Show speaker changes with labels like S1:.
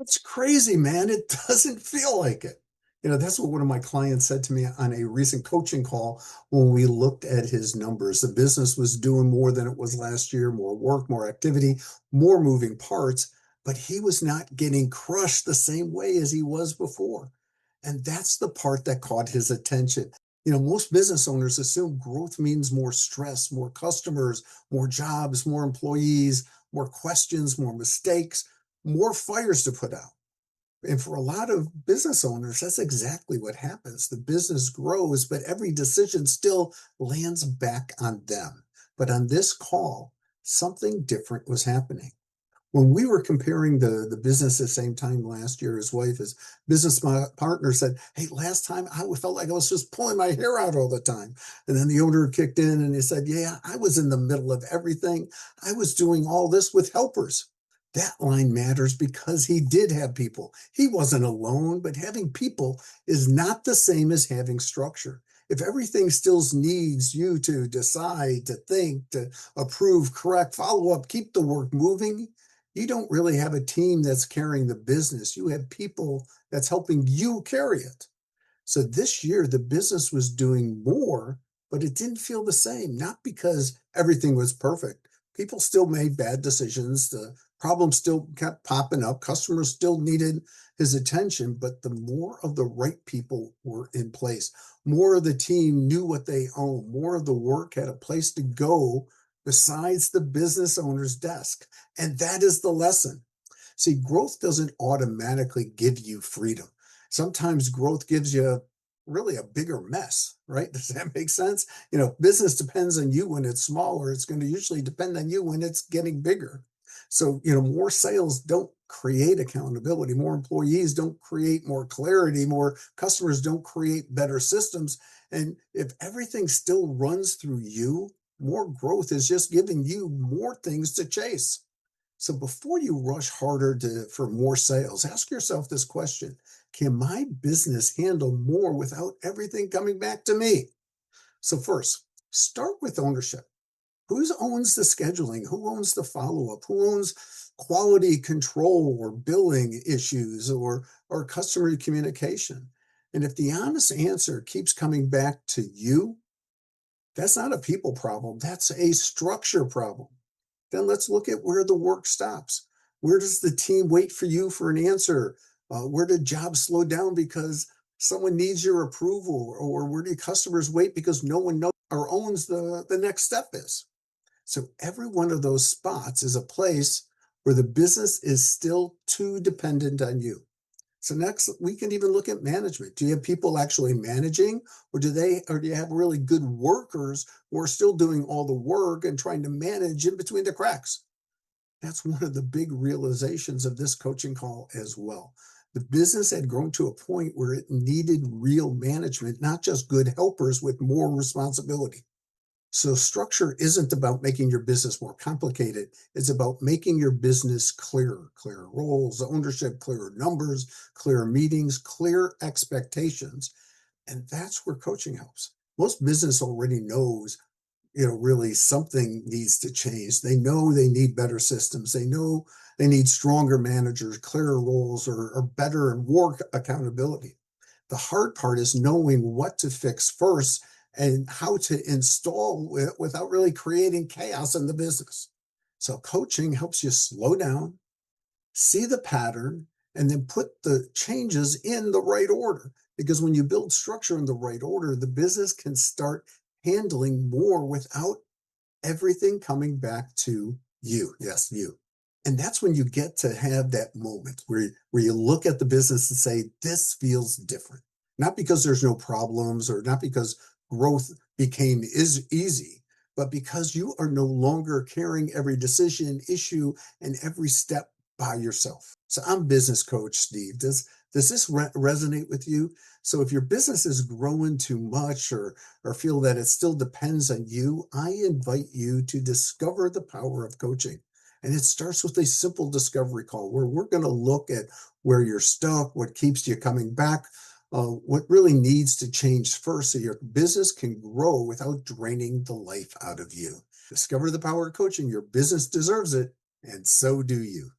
S1: It's crazy, man. It doesn't feel like it. That's what one of my clients said to me on a recent coaching call when we looked at his numbers. The business was doing more than it was last year, more work, more activity, more moving parts, but he was not getting crushed the same way as he was before. And that's the part that caught his attention. Most business owners assume growth means more stress, more customers, more jobs, more employees, more questions, more mistakes, more fires to put out. And for a lot of business owners, that's exactly what happens. The business grows, but every decision still lands back on them. But on this call, something different was happening. When we were comparing the business at the same time last year, his business partner said, "Hey, last time I felt like I was just pulling my hair out all the time." And then the owner kicked in and he said, "Yeah, I was in the middle of everything. I was doing all this with helpers." That line matters because he did have people. He wasn't alone, but having people is not the same as having structure. If everything still needs you to decide, to think, to approve, correct, follow up, keep the work moving, you don't really have a team that's carrying the business. You have people that's helping you carry it. So this year, the business was doing more, but it didn't feel the same, not because everything was perfect. People still made bad decisions. The problems still kept popping up. Customers still needed his attention, but the more of the right people were in place, more of the team knew what they owned, more of the work had a place to go besides the business owner's desk. And that is the lesson. See, growth doesn't automatically give you freedom. Sometimes growth gives you really a bigger mess, right? Does that make sense? Business depends on you when it's smaller. It's going to usually depend on you when it's getting bigger. So, more sales don't create accountability. More employees don't create more clarity. More customers don't create better systems. And if everything still runs through you, more growth is just giving you more things to chase. So before you rush harder for more sales, ask yourself this question. Can my business handle more without everything coming back to me? So first, start with ownership. Who owns the scheduling? Who owns the follow-up? Who owns quality control or billing issues or customer communication? And if the honest answer keeps coming back to you, that's not a people problem. That's a structure problem. Then let's look at where the work stops. Where does the team wait for you for an answer? Where do jobs slow down because someone needs your approval? Or where do customers wait because no one knows or owns the next step is? So every one of those spots is a place where the business is still too dependent on you. So next, we can even look at management. Do you have people actually managing, or do you have really good workers who are still doing all the work and trying to manage in between the cracks? That's one of the big realizations of this coaching call as well. The business had grown to a point where it needed real management, not just good helpers with more responsibility. So structure isn't about making your business more complicated. It's about making your business clearer, clearer roles, ownership, clearer numbers, clearer meetings, clear expectations. And that's where coaching helps. Most business already knows, really something needs to change. They know they need better systems. They know they need stronger managers, clearer roles, or better and more accountability. The hard part is knowing what to fix first and how to install it without really creating chaos in the business. So coaching helps you slow down, see the pattern, and then put the changes in the right order. Because when you build structure in the right order, the business can start handling more without everything coming back to you. Yes, you. And that's when you get to have that moment where you look at the business and say, this feels different. Not because there's no problems or not because growth became is easy, but because you are no longer carrying every decision, issue, and every step by yourself. So I'm business coach Steve. Does this resonate with you? So if your business is growing too much or feel that it still depends on you, I invite you to discover the power of coaching. And it starts with a simple discovery call where we're going to look at where you're stuck, what keeps you coming back, what really needs to change first so your business can grow without draining the life out of you. Discover the power of coaching. Your business deserves it, and so do you.